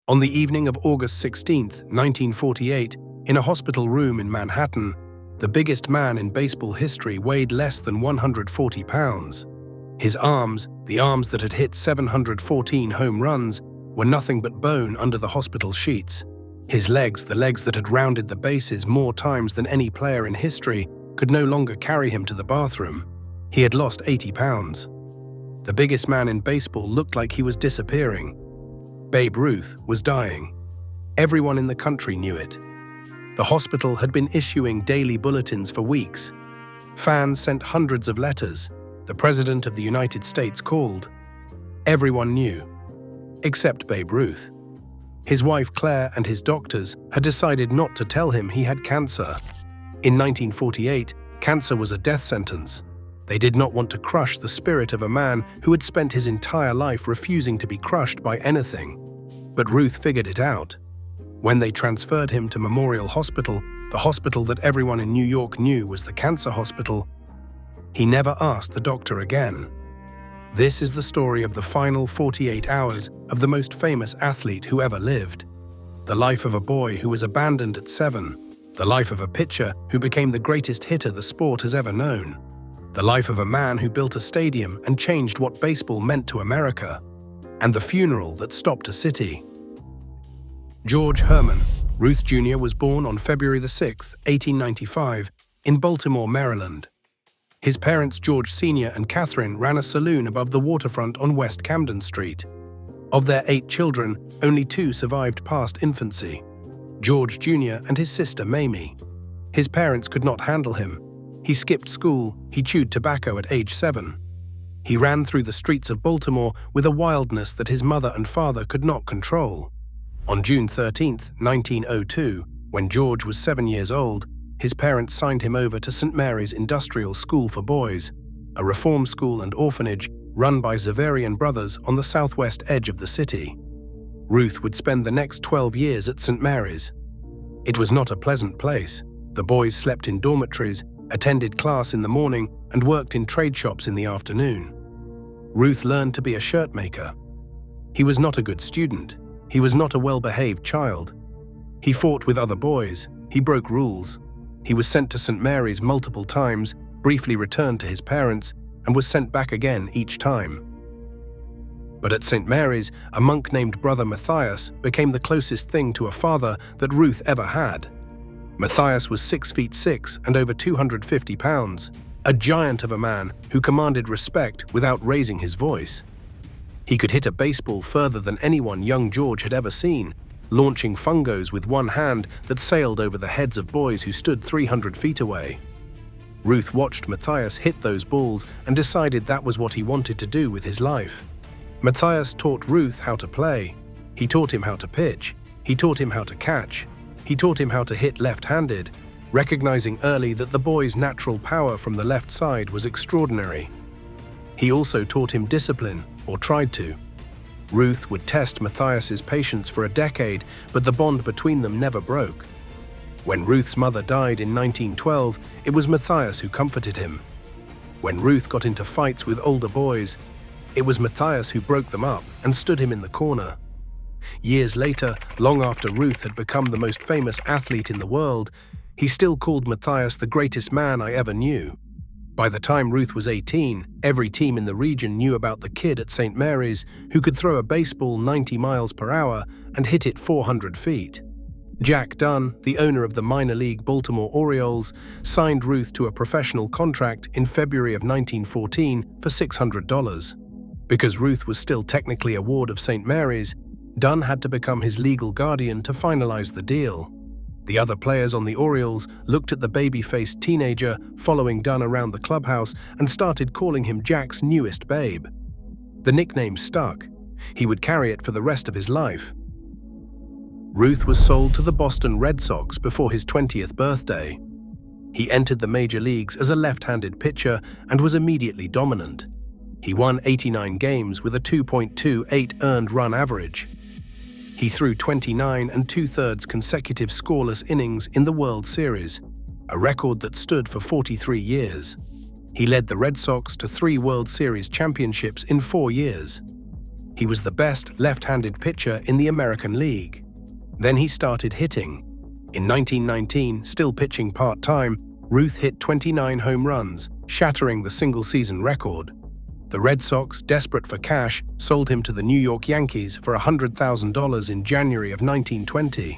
On the evening of August 16, 1948, in a hospital room in Manhattan, the biggest man in baseball history weighed less than 140 pounds. His arms, the arms that had hit 714 home runs, were nothing but bone under the hospital sheets. His legs, the legs that had rounded the bases more times than any player in history, could no longer carry him to the bathroom. He had lost 80 pounds. The biggest man in baseball looked like he was disappearing. Babe Ruth was dying. Everyone in the country knew it. The hospital had been issuing daily bulletins for weeks. Fans sent hundreds of letters. The President of the United States called. Everyone knew, except Babe Ruth. His wife Claire and his doctors had decided not to tell him he had cancer. In 1948, cancer was a death sentence. They did not want to crush the spirit of a man who had spent his entire life refusing to be crushed by anything. But Ruth figured it out. When they transferred him to Memorial Hospital, the hospital that everyone in New York knew was the cancer hospital, he never asked the doctor again. This is the story of the final 48 hours of the most famous athlete who ever lived. The life of a boy who was abandoned at 7. The life of a pitcher who became the greatest hitter the sport has ever known. The life of a man who built a stadium and changed what baseball meant to America. And the funeral that stopped a city. George Herman Ruth Jr. was born on February 6, 1895, in Baltimore, Maryland. His parents, George Sr. and Catherine, ran a saloon above the waterfront on West Camden Street. Of their 8 children, only 2 survived past infancy: George Jr. and his sister Mamie. His parents could not handle him. He skipped school, he chewed tobacco at age 7. He ran through the streets of Baltimore with a wildness that his mother and father could not control. On June 13, 1902, when George was 7 years old, his parents signed him over to St. Mary's Industrial School for Boys, a reform school and orphanage run by Xaverian brothers on the southwest edge of the city. Ruth would spend the next 12 years at St. Mary's. It was not a pleasant place. The boys slept in dormitories, attended class in the morning, and worked in trade shops in the afternoon. Ruth learned to be a shirt maker. He was not a good student. He was not a well-behaved child. He fought with other boys. He broke rules. He was sent to St. Mary's multiple times, briefly returned to his parents, and was sent back again each time. But at St. Mary's, a monk named Brother Matthias became the closest thing to a father that Ruth ever had. Matthias was 6 feet 6 and over 250 pounds, a giant of a man who commanded respect without raising his voice. He could hit a baseball further than anyone young George had ever seen, launching fungos with one hand that sailed over the heads of boys who stood 300 feet away. Ruth watched Matthias hit those balls and decided that was what he wanted to do with his life. Matthias taught Ruth how to play. He taught him how to pitch. He taught him how to catch. He taught him how to hit left-handed, recognizing early that the boy's natural power from the left side was extraordinary. He also taught him discipline, or tried to. Ruth would test Matthias's patience for a decade, but the bond between them never broke. When Ruth's mother died in 1912, it was Matthias who comforted him. When Ruth got into fights with older boys, it was Matthias who broke them up and stood him in the corner. Years later, long after Ruth had become the most famous athlete in the world, he still called Matthias the greatest man I ever knew. By the time Ruth was 18, every team in the region knew about the kid at St. Mary's who could throw a baseball 90 miles per hour and hit it 400 feet. Jack Dunn, the owner of the minor league Baltimore Orioles, signed Ruth to a professional contract in February of 1914 for $600. Because Ruth was still technically a ward of St. Mary's, Dunn had to become his legal guardian to finalize the deal. The other players on the Orioles looked at the baby-faced teenager following Dunn around the clubhouse and started calling him Jack's newest babe. The nickname stuck. He would carry it for the rest of his life. Ruth was sold to the Boston Red Sox before his 20th birthday. He entered the major leagues as a left-handed pitcher and was immediately dominant. He won 89 games with a 2.28 earned run average. He threw 29 2/3 consecutive scoreless innings in the World Series, a record that stood for 43 years. He led the Red Sox to 3 World Series championships in 4 years. He was the best left-handed pitcher in the American League. Then he started hitting. In 1919, still pitching part-time, Ruth hit 29 home runs, shattering the single-season record. The Red Sox, desperate for cash, sold him to the New York Yankees for $100,000 in January of 1920.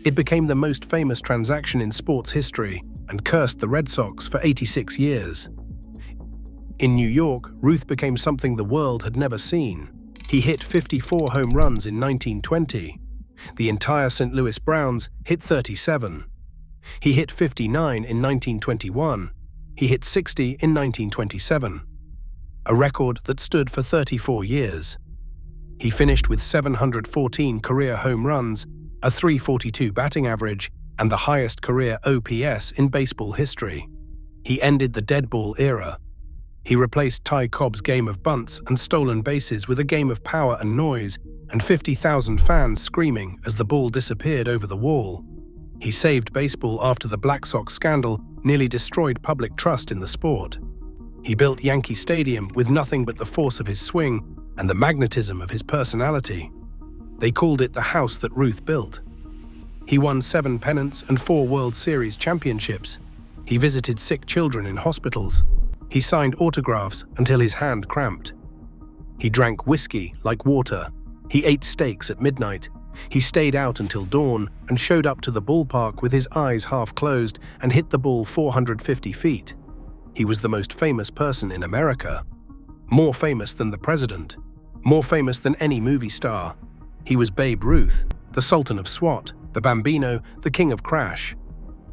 It became the most famous transaction in sports history and cursed the Red Sox for 86 years. In New York, Ruth became something the world had never seen. He hit 54 home runs in 1920. The entire St. Louis Browns hit 37. He hit 59 in 1921. He hit 60 in 1927. A record that stood for 34 years. He finished with 714 career home runs, a .342 batting average, and the highest career OPS in baseball history. He ended the dead ball era. He replaced Ty Cobb's game of bunts and stolen bases with a game of power and noise, and 50,000 fans screaming as the ball disappeared over the wall. He saved baseball after the Black Sox scandal nearly destroyed public trust in the sport. He built Yankee Stadium with nothing but the force of his swing and the magnetism of his personality. They called it the house that Ruth built. He won 7 pennants and 4 World Series championships. He visited sick children in hospitals. He signed autographs until his hand cramped. He drank whiskey like water. He ate steaks at midnight. He stayed out until dawn and showed up to the ballpark with his eyes half closed and hit the ball 450 feet. He was the most famous person in America. More famous than the president. More famous than any movie star. He was Babe Ruth, the Sultan of SWAT, the Bambino, the King of Crash.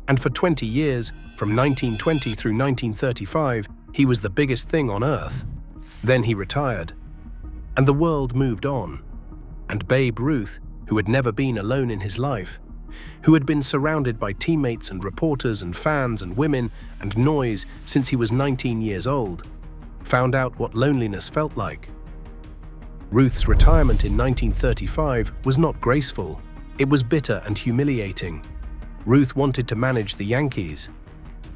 And for 20 years, from 1920 through 1935, he was the biggest thing on earth. Then he retired. And the world moved on. And Babe Ruth, who had never been alone in his life, who had been surrounded by teammates and reporters and fans and women and noise since he was 19 years old, found out what loneliness felt like. Ruth's retirement in 1935 was not graceful. It was bitter and humiliating. Ruth wanted to manage the Yankees.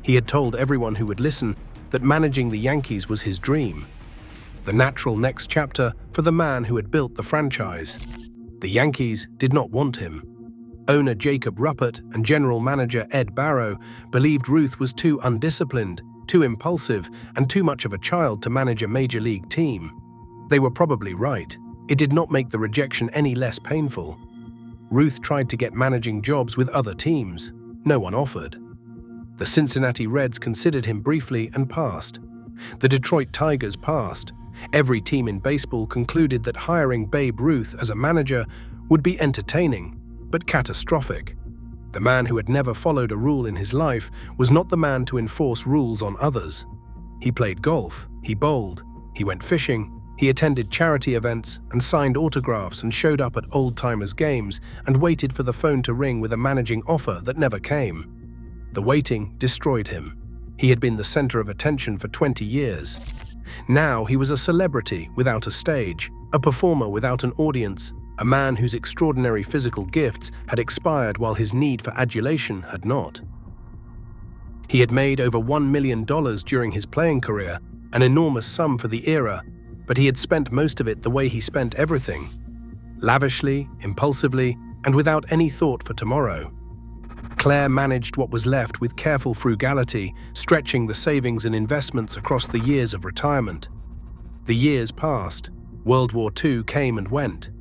He had told everyone who would listen that managing the Yankees was his dream. The natural next chapter for the man who had built the franchise. The Yankees did not want him. Owner Jacob Ruppert and general manager Ed Barrow believed Ruth was too undisciplined, too impulsive, and too much of a child to manage a major league team. They were probably right. It did not make the rejection any less painful. Ruth tried to get managing jobs with other teams. No one offered. The Cincinnati Reds considered him briefly and passed. The Detroit Tigers passed. Every team in baseball concluded that hiring Babe Ruth as a manager would be entertaining, but catastrophic. The man who had never followed a rule in his life was not the man to enforce rules on others. He played golf, he bowled, he went fishing, he attended charity events and signed autographs and showed up at old-timers games and waited for the phone to ring with a managing offer that never came. The waiting destroyed him. He had been the center of attention for 20 years. Now he was a celebrity without a stage, a performer without an audience, a man whose extraordinary physical gifts had expired while his need for adulation had not. He had made over $1 million during his playing career, an enormous sum for the era, but he had spent most of it the way he spent everything, lavishly, impulsively, and without any thought for tomorrow. Claire managed what was left with careful frugality, stretching the savings and investments across the years of retirement. The years passed. World War II came and went.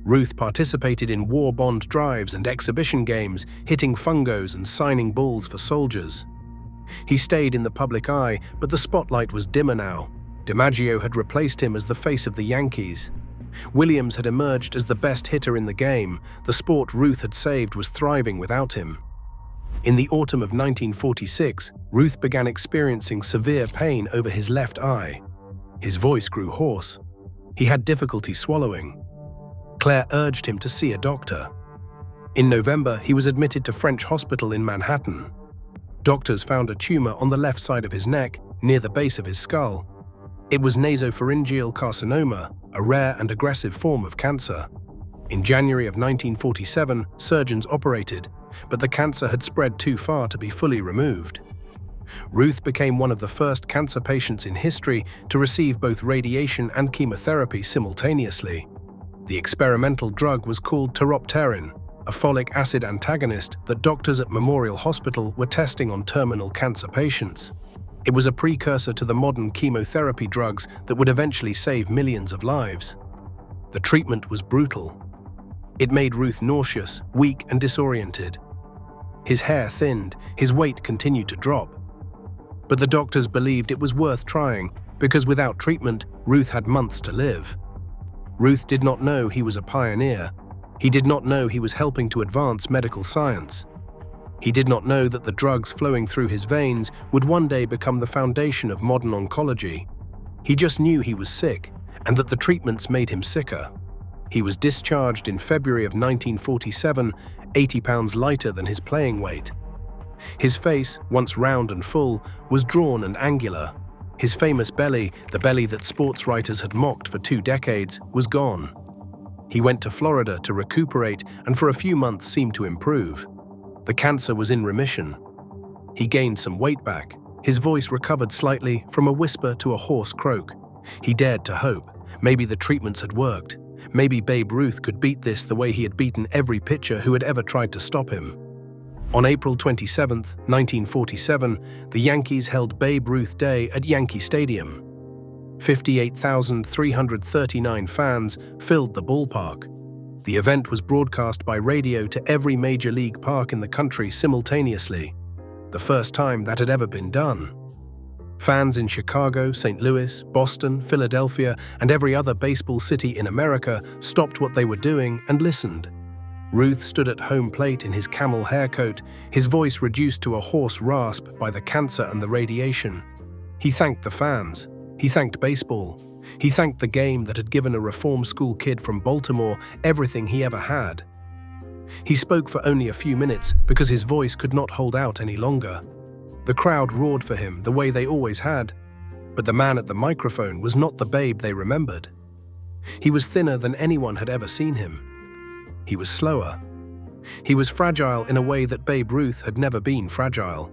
Ruth participated in war bond drives and exhibition games, hitting fungos and signing balls for soldiers. He stayed in the public eye, but the spotlight was dimmer now. DiMaggio had replaced him as the face of the Yankees. Williams had emerged as the best hitter in the game. The sport Ruth had saved was thriving without him. In the autumn of 1946, Ruth began experiencing severe pain over his left eye. His voice grew hoarse. He had difficulty swallowing. Claire urged him to see a doctor. In November, he was admitted to French Hospital in Manhattan. Doctors found a tumor on the left side of his neck, near the base of his skull. It was nasopharyngeal carcinoma, a rare and aggressive form of cancer. In January of 1947, surgeons operated, but the cancer had spread too far to be fully removed. Ruth became one of the first cancer patients in history to receive both radiation and chemotherapy simultaneously. The experimental drug was called teropterin, a folic acid antagonist that doctors at Memorial Hospital were testing on terminal cancer patients. It was a precursor to the modern chemotherapy drugs that would eventually save millions of lives. The treatment was brutal. It made Ruth nauseous, weak, and disoriented. His hair thinned, his weight continued to drop. But the doctors believed it was worth trying because without treatment, Ruth had months to live. Ruth did not know he was a pioneer. He did not know he was helping to advance medical science. He did not know that the drugs flowing through his veins would one day become the foundation of modern oncology. He just knew he was sick and that the treatments made him sicker. He was discharged in February of 1947, 80 pounds lighter than his playing weight. His face, once round and full, was drawn and angular. His famous belly, the belly that sports writers had mocked for 2 decades, was gone. He went to Florida to recuperate and for a few months seemed to improve. The cancer was in remission. He gained some weight back. His voice recovered slightly from a whisper to a hoarse croak. He dared to hope. Maybe the treatments had worked. Maybe Babe Ruth could beat this the way he had beaten every pitcher who had ever tried to stop him. On April 27, 1947, the Yankees held Babe Ruth Day at Yankee Stadium. 58,339 fans filled the ballpark. The event was broadcast by radio to every major league park in the country simultaneously, the first time that had ever been done. Fans in Chicago, St. Louis, Boston, Philadelphia, and every other baseball city in America stopped what they were doing and listened. Ruth stood at home plate in his camel haircoat, his voice reduced to a hoarse rasp by the cancer and the radiation. He thanked the fans. He thanked baseball. He thanked the game that had given a reform school kid from Baltimore everything he ever had. He spoke for only a few minutes because his voice could not hold out any longer. The crowd roared for him the way they always had, but the man at the microphone was not the Babe they remembered. He was thinner than anyone had ever seen him. He was slower. He was fragile in a way that Babe Ruth had never been fragile.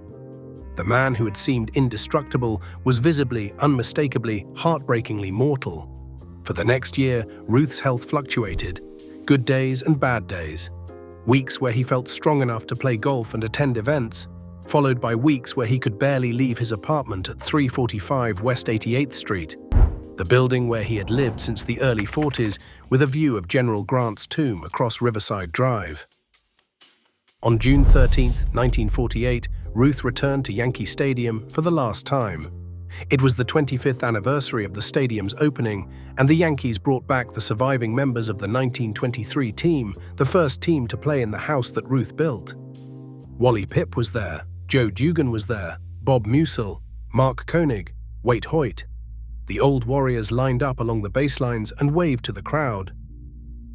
The man who had seemed indestructible was visibly, unmistakably, heartbreakingly mortal. For the next year, Ruth's health fluctuated. Good days and bad days. Weeks where he felt strong enough to play golf and attend events, followed by weeks where he could barely leave his apartment at 345 West 88th Street, the building where he had lived since the early 40s with a view of General Grant's tomb across Riverside Drive. On June 13, 1948, Ruth returned to Yankee Stadium for the last time. It was the 25th anniversary of the stadium's opening, and the Yankees brought back the surviving members of the 1923 team, the first team to play in the house that Ruth built. Wally Pipp was there, Joe Dugan was there, Bob Musil, Mark Koenig, Waite Hoyt. The old Warriors lined up along the baselines and waved to the crowd.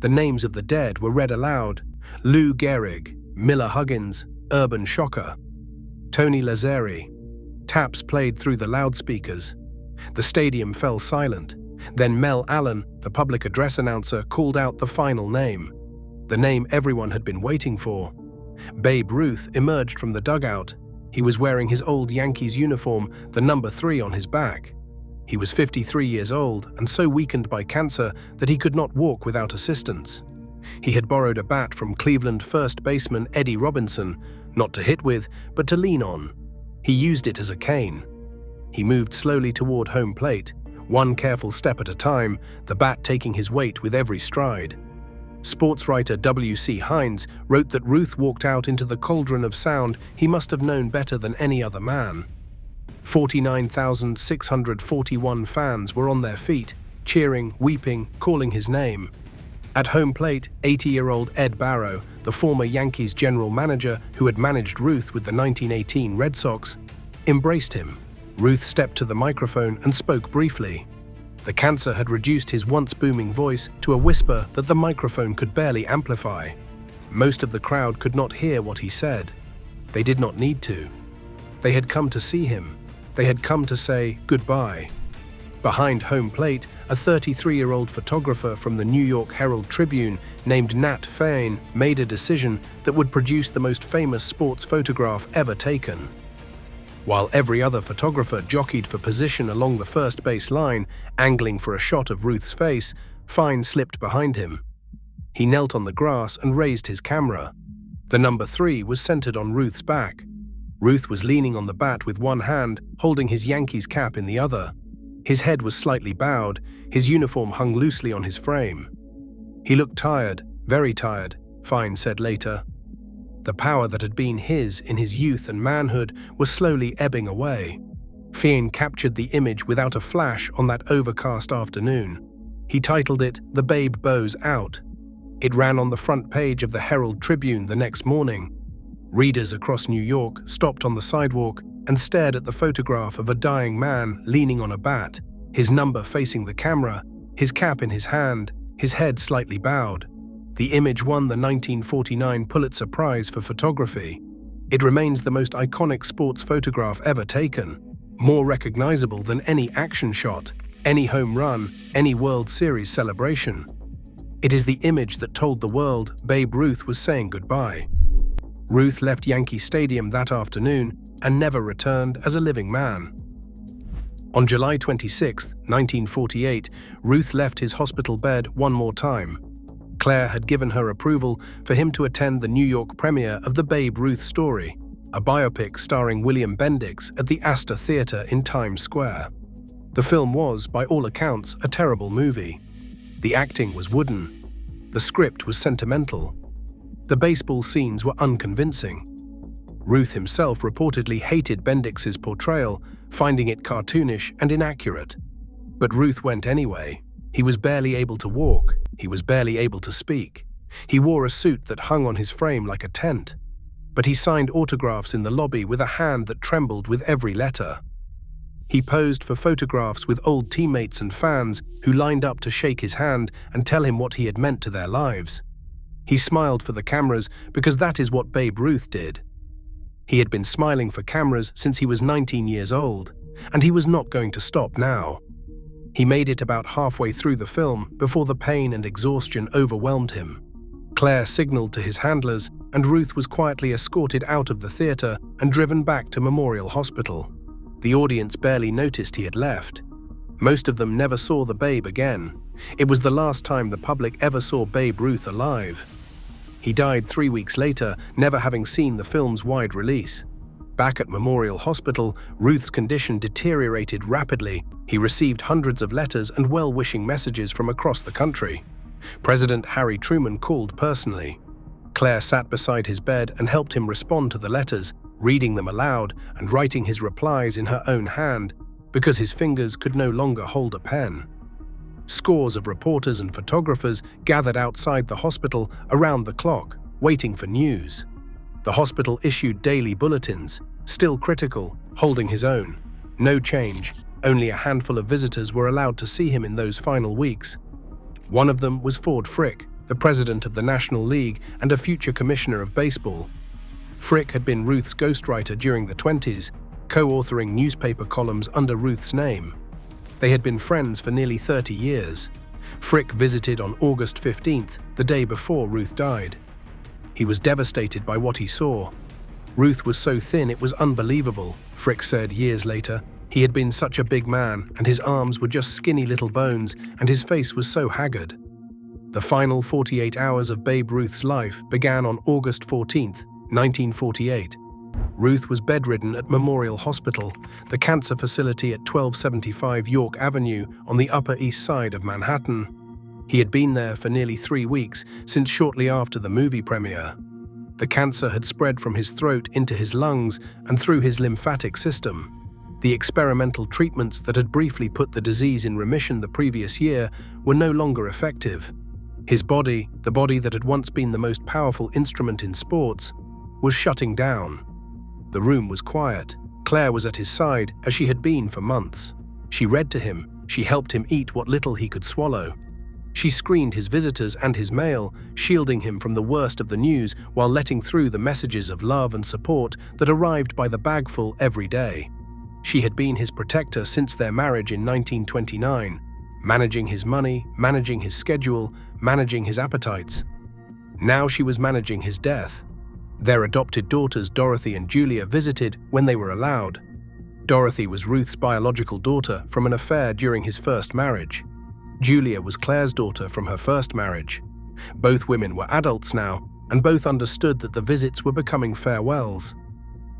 The names of the dead were read aloud: Lou Gehrig, Miller Huggins, Urban Shocker, Tony Lazzeri. Taps played through the loudspeakers. The stadium fell silent. Then Mel Allen, the public address announcer, called out the final name, the name everyone had been waiting for. Babe Ruth emerged from the dugout. He was wearing his old Yankees uniform, the number 3 on his back. He was 53 years old and so weakened by cancer that he could not walk without assistance. He had borrowed a bat from Cleveland first baseman Eddie Robinson, not to hit with, but to lean on. He used it as a cane. He moved slowly toward home plate, one careful step at a time, the bat taking his weight with every stride. Sports writer W.C. Hines wrote that Ruth walked out into the cauldron of sound he must have known better than any other man. 49,641 fans were on their feet, cheering, weeping, calling his name. At home plate, 80-year-old Ed Barrow, the former Yankees general manager who had managed Ruth with the 1918 Red Sox, embraced him. Ruth stepped to the microphone and spoke briefly. The cancer had reduced his once booming voice to a whisper that the microphone could barely amplify. Most of the crowd could not hear what he said. They did not need to. They had come to see him. They had come to say goodbye. Behind home plate, a 33-year-old photographer from the New York Herald Tribune named Nat Fain made a decision that would produce the most famous sports photograph ever taken. While every other photographer jockeyed for position along the first base line, angling for a shot of Ruth's face, Fine slipped behind him. He knelt on the grass and raised his camera. The number 3 was centered on Ruth's back. Ruth was leaning on the bat with one hand, holding his Yankees cap in the other. His head was slightly bowed, his uniform hung loosely on his frame. He looked tired, very tired, Fine said later. The power that had been his in his youth and manhood was slowly ebbing away. Fine captured the image without a flash on that overcast afternoon. He titled it "The Babe Bows Out." It ran on the front page of the Herald Tribune the next morning. Readers across New York stopped on the sidewalk and stared at the photograph of a dying man leaning on a bat, his number facing the camera, his cap in his hand, his head slightly bowed. The image won the 1949 Pulitzer Prize for photography. It remains the most iconic sports photograph ever taken, more recognizable than any action shot, any home run, any World Series celebration. It is the image that told the world Babe Ruth was saying goodbye. Ruth left Yankee Stadium that afternoon and never returned as a living man. On July 26, 1948, Ruth left his hospital bed one more time. Claire had given her approval for him to attend the New York premiere of the Babe Ruth story, a biopic starring William Bendix at the Astor Theater in Times Square. The film was, by all accounts, a terrible movie. The acting was wooden. The script was sentimental. The baseball scenes were unconvincing. Ruth himself reportedly hated Bendix's portrayal, finding it cartoonish and inaccurate. But Ruth went anyway. He was barely able to walk. He was barely able to speak. He wore a suit that hung on his frame like a tent. But he signed autographs in the lobby with a hand that trembled with every letter. He posed for photographs with old teammates and fans who lined up to shake his hand and tell him what he had meant to their lives. He smiled for the cameras because that is what Babe Ruth did. He had been smiling for cameras since he was 19 years old, and he was not going to stop now. He made it about halfway through the film before the pain and exhaustion overwhelmed him. Claire signaled to his handlers, and Ruth was quietly escorted out of the theater and driven back to Memorial Hospital. The audience barely noticed he had left. Most of them never saw the Babe again. It was the last time the public ever saw Babe Ruth alive. He died 3 weeks later, never having seen the film's wide release. Back at Memorial Hospital, Ruth's condition deteriorated rapidly. He received hundreds of letters and well-wishing messages from across the country. President Harry Truman called personally. Claire sat beside his bed and helped him respond to the letters, reading them aloud and writing his replies in her own hand because his fingers could no longer hold a pen. Scores of reporters and photographers gathered outside the hospital around the clock, waiting for news. The hospital issued daily bulletins, still critical, holding his own. No change, only a handful of visitors were allowed to see him in those final weeks. One of them was Ford Frick, the president of the National League and a future commissioner of baseball. Frick had been Ruth's ghostwriter during the 20s, co-authoring newspaper columns under Ruth's name. They had been friends for nearly 30 years. Frick visited on August 15th, the day before Ruth died. He was devastated by what he saw. Ruth was so thin it was unbelievable, Frick said years later. He had been such a big man, and his arms were just skinny little bones, and his face was so haggard. The final 48 hours of Babe Ruth's life began on August 14th, 1948. Ruth was bedridden at Memorial Hospital, the cancer facility at 1275 York Avenue on the Upper East Side of Manhattan. He had been there for nearly 3 weeks, since shortly after the movie premiere. The cancer had spread from his throat into his lungs and through his lymphatic system. The experimental treatments that had briefly put the disease in remission the previous year were no longer effective. His body, the body that had once been the most powerful instrument in sports, was shutting down. The room was quiet. Claire was at his side, as she had been for months. She read to him. She helped him eat what little he could swallow. She screened his visitors and his mail, shielding him from the worst of the news while letting through the messages of love and support that arrived by the bagful every day. She had been his protector since their marriage in 1929, managing his money, managing his schedule, managing his appetites. Now she was managing his death. Their adopted daughters Dorothy and Julia visited when they were allowed. Dorothy was Ruth's biological daughter from an affair during his first marriage. Julia was Claire's daughter from her first marriage. Both women were adults now, and both understood that the visits were becoming farewells.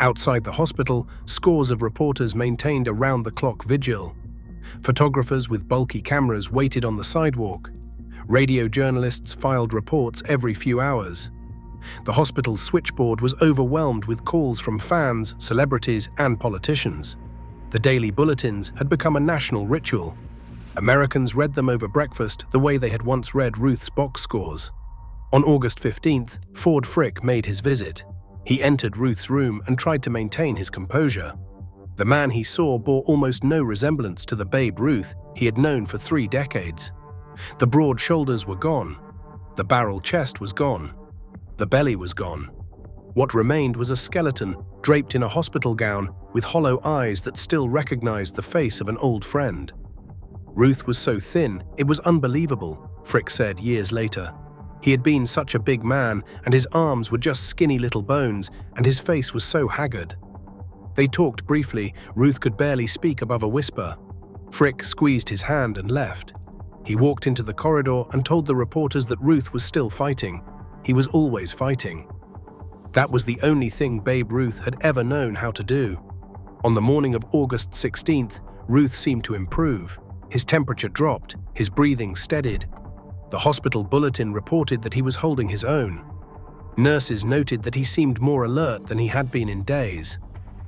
Outside the hospital, scores of reporters maintained a round-the-clock vigil. Photographers with bulky cameras waited on the sidewalk. Radio journalists filed reports every few hours. The hospital's switchboard was overwhelmed with calls from fans, celebrities, and politicians. The daily bulletins had become a national ritual. Americans read them over breakfast the way they had once read Ruth's box scores. On August 15th, Ford Frick made his visit. He entered Ruth's room and tried to maintain his composure. The man he saw bore almost no resemblance to the Babe Ruth he had known for 3 decades. The broad shoulders were gone. The barrel chest was gone. The belly was gone. What remained was a skeleton draped in a hospital gown with hollow eyes that still recognized the face of an old friend. Ruth was so thin, it was unbelievable, Frick said years later. He had been such a big man, and his arms were just skinny little bones, and his face was so haggard. They talked briefly. Ruth could barely speak above a whisper. Frick squeezed his hand and left. He walked into the corridor and told the reporters that Ruth was still fighting. He was always fighting. That was the only thing Babe Ruth had ever known how to do. On the morning of August 16th, Ruth seemed to improve. His temperature dropped, his breathing steadied. The hospital bulletin reported that he was holding his own. Nurses noted that he seemed more alert than he had been in days.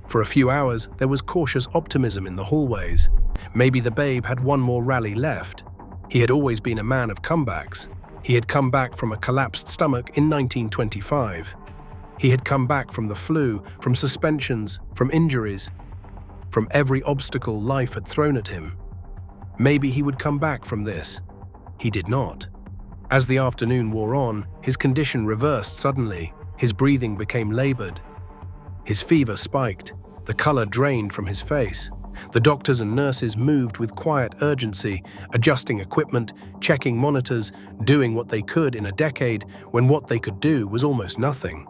For a few hours, there was cautious optimism in the hallways. Maybe the Babe had one more rally left. He had always been a man of comebacks. He had come back from a collapsed stomach in 1925. He had come back from the flu, from suspensions, from injuries, from every obstacle life had thrown at him. Maybe he would come back from this. He did not. As the afternoon wore on, his condition reversed suddenly. His breathing became labored. His fever spiked. The color drained from his face. The doctors and nurses moved with quiet urgency, adjusting equipment, checking monitors, doing what they could in a decade when what they could do was almost nothing.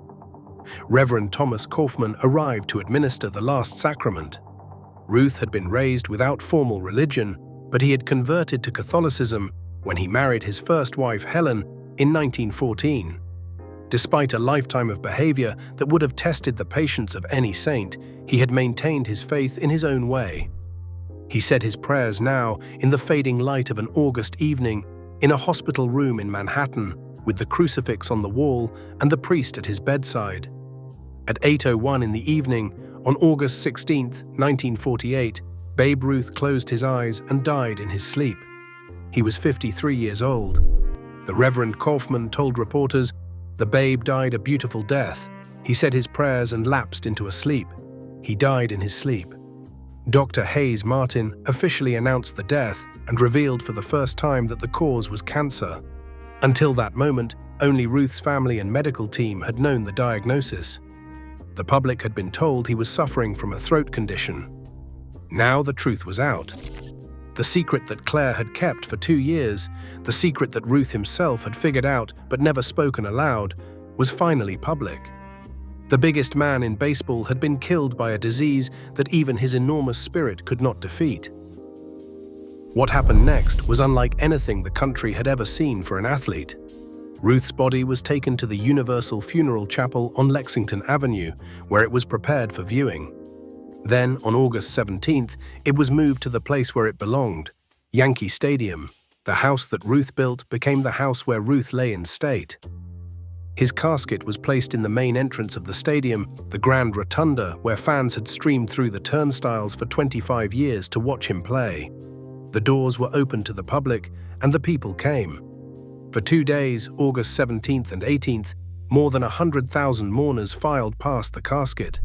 Reverend Thomas Kaufman arrived to administer the last sacrament. Ruth had been raised without formal religion, but he had converted to Catholicism when he married his first wife Helen in 1914. Despite a lifetime of behavior that would have tested the patience of any saint, he had maintained his faith in his own way. He said his prayers now in the fading light of an August evening in a hospital room in Manhattan with the crucifix on the wall and the priest at his bedside. At 8:01 in the evening, on August 16, 1948, Babe Ruth closed his eyes and died in his sleep. He was 53 years old. The Reverend Kaufman told reporters, "The Babe died a beautiful death. He said his prayers and lapsed into a sleep. He died in his sleep." Dr. Hayes Martin officially announced the death and revealed for the first time that the cause was cancer. Until that moment, only Ruth's family and medical team had known the diagnosis. The public had been told he was suffering from a throat condition. Now the truth was out. The secret that Claire had kept for 2 years, the secret that Ruth himself had figured out but never spoken aloud, was finally public. The biggest man in baseball had been killed by a disease that even his enormous spirit could not defeat. What happened next was unlike anything the country had ever seen for an athlete. Ruth's body was taken to the Universal Funeral Chapel on Lexington Avenue, where it was prepared for viewing. Then, on August 17th, it was moved to the place where it belonged, Yankee Stadium. The house that Ruth built became the house where Ruth lay in state. His casket was placed in the main entrance of the stadium, the grand rotunda where fans had streamed through the turnstiles for 25 years to watch him play. The doors were open to the public, and the people came. For 2 days, August 17th and 18th, more than 100,000 mourners filed past the casket.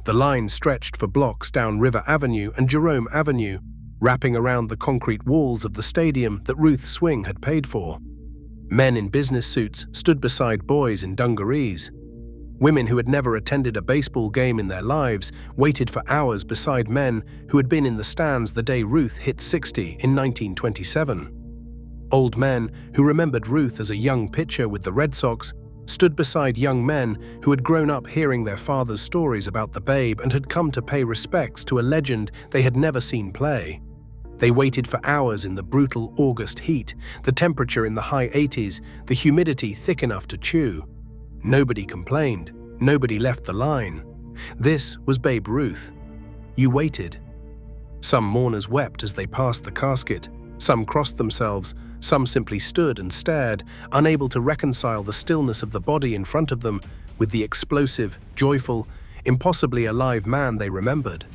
The line stretched for blocks down River Avenue and Jerome Avenue, wrapping around the concrete walls of the stadium that Ruth's swing had paid for. Men in business suits stood beside boys in dungarees. Women who had never attended a baseball game in their lives waited for hours beside men who had been in the stands the day Ruth hit 60 in 1927. Old men who remembered Ruth as a young pitcher with the Red Sox stood beside young men who had grown up hearing their father's stories about the Babe and had come to pay respects to a legend they had never seen play. They waited for hours in the brutal August heat, the temperature in the high 80s, the humidity thick enough to chew. Nobody complained. Nobody left the line. This was Babe Ruth. You waited. Some mourners wept as they passed the casket. Some crossed themselves. Some simply stood and stared, unable to reconcile the stillness of the body in front of them with the explosive, joyful, impossibly alive man they remembered.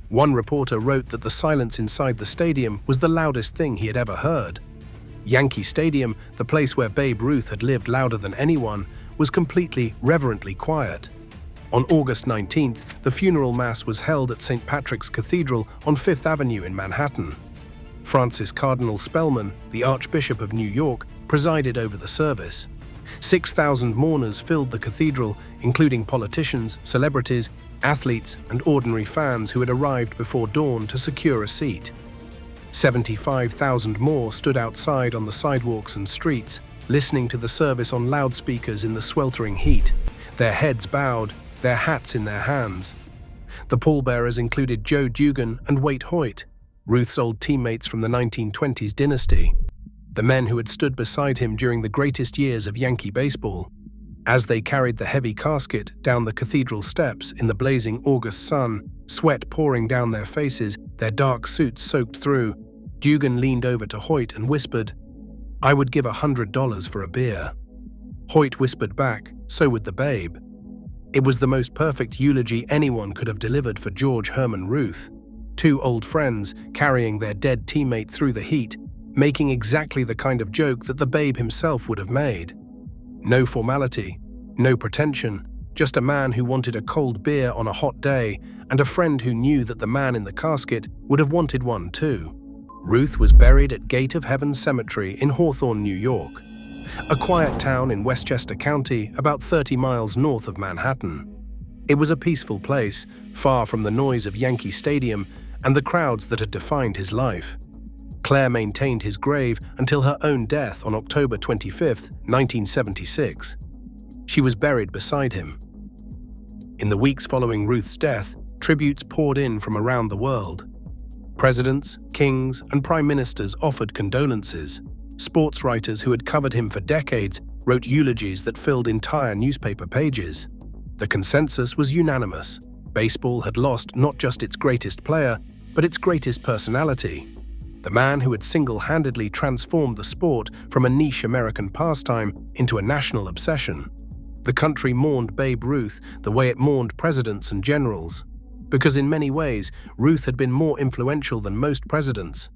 One reporter wrote that the silence inside the stadium was the loudest thing he had ever heard. Yankee Stadium, the place where Babe Ruth had lived louder than anyone, was completely, reverently quiet. On August 19th, the funeral mass was held at St. Patrick's Cathedral on Fifth Avenue in Manhattan. Francis Cardinal Spellman, the Archbishop of New York, presided over the service. 6,000 mourners filled the cathedral, including politicians, celebrities, athletes, and ordinary fans who had arrived before dawn to secure a seat. 75,000 more stood outside on the sidewalks and streets, listening to the service on loudspeakers in the sweltering heat, their heads bowed, their hats in their hands. The pallbearers included Joe Dugan and Waite Hoyt, Ruth's old teammates from the 1920s dynasty, the men who had stood beside him during the greatest years of Yankee baseball. As they carried the heavy casket down the cathedral steps in the blazing August sun, sweat pouring down their faces, their dark suits soaked through, Dugan leaned over to Hoyt and whispered, "I would give $100 for a beer." Hoyt whispered back, "So would the Babe." It was the most perfect eulogy anyone could have delivered for George Herman Ruth. Two old friends carrying their dead teammate through the heat, making exactly the kind of joke that the Babe himself would have made. No formality, no pretension, just a man who wanted a cold beer on a hot day and a friend who knew that the man in the casket would have wanted one too. Ruth was buried at Gate of Heaven Cemetery in Hawthorne, New York, a quiet town in Westchester County about 30 miles north of Manhattan. It was a peaceful place, far from the noise of Yankee Stadium and the crowds that had defined his life. Claire maintained his grave until her own death on October 25, 1976. She was buried beside him. In the weeks following Ruth's death, tributes poured in from around the world. Presidents, kings, and prime ministers offered condolences. Sports writers who had covered him for decades wrote eulogies that filled entire newspaper pages. The consensus was unanimous. Baseball had lost not just its greatest player, but its greatest personality. The man who had single-handedly transformed the sport from a niche American pastime into a national obsession. The country mourned Babe Ruth the way it mourned presidents and generals, because in many ways, Ruth had been more influential than most presidents.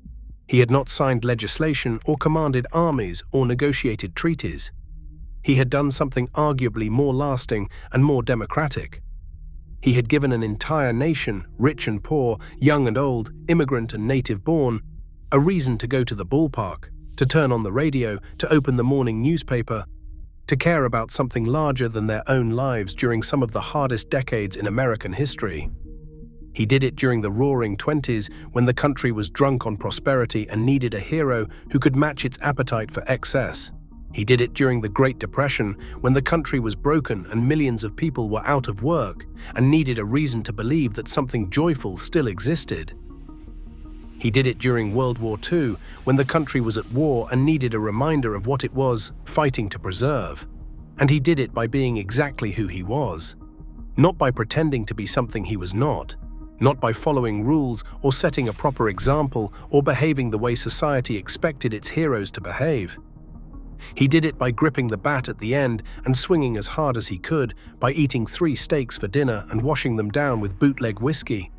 He had not signed legislation or commanded armies or negotiated treaties. He had done something arguably more lasting and more democratic. He had given an entire nation, rich and poor, young and old, immigrant and native-born, a reason to go to the ballpark, to turn on the radio, to open the morning newspaper, to care about something larger than their own lives during some of the hardest decades in American history. He did it during the Roaring '20s when the country was drunk on prosperity and needed a hero who could match its appetite for excess. He did it during the Great Depression when the country was broken and millions of people were out of work and needed a reason to believe that something joyful still existed. He did it during World War II when the country was at war and needed a reminder of what it was fighting to preserve. And he did it by being exactly who he was, not by pretending to be something he was not by following rules or setting a proper example or behaving the way society expected its heroes to behave. He did it by gripping the bat at the end and swinging as hard as he could, by eating 3 steaks for dinner and washing them down with bootleg whiskey,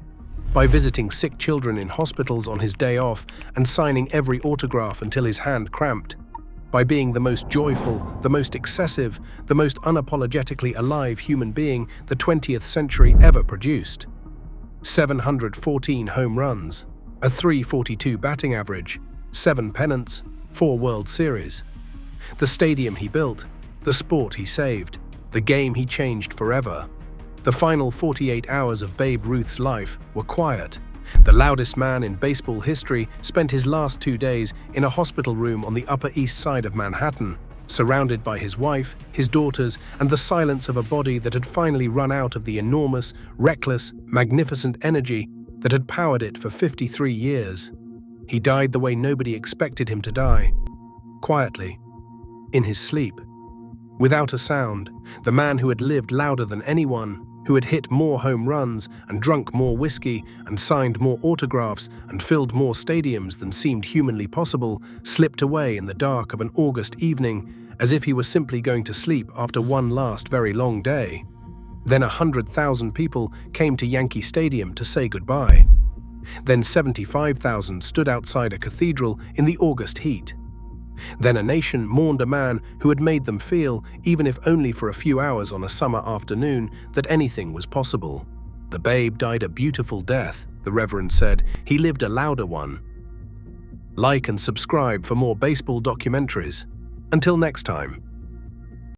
by visiting sick children in hospitals on his day off and signing every autograph until his hand cramped, by being the most joyful, the most excessive, the most unapologetically alive human being the 20th century ever produced. 714 home runs, a .342 batting average, 7 pennants, 4 World Series. The stadium he built, the sport he saved, the game he changed forever. The final 48 hours of Babe Ruth's life were quiet. The loudest man in baseball history spent his last 2 days in a hospital room on the Upper East Side of Manhattan, surrounded by his wife, his daughters, and the silence of a body that had finally run out of the enormous, reckless, magnificent energy that had powered it for 53 years. He died the way nobody expected him to die, quietly, in his sleep. Without a sound, the man who had lived louder than anyone, who had hit more home runs and drunk more whiskey and signed more autographs and filled more stadiums than seemed humanly possible, slipped away in the dark of an August evening as if he were simply going to sleep after one last very long day. Then 100,000 people came to Yankee Stadium to say goodbye. Then 75,000 stood outside a cathedral in the August heat. Then a nation mourned a man who had made them feel, even if only for a few hours on a summer afternoon, that anything was possible. The Babe died a beautiful death, the Reverend said. He lived a louder one. Like and subscribe for more baseball documentaries. Until next time.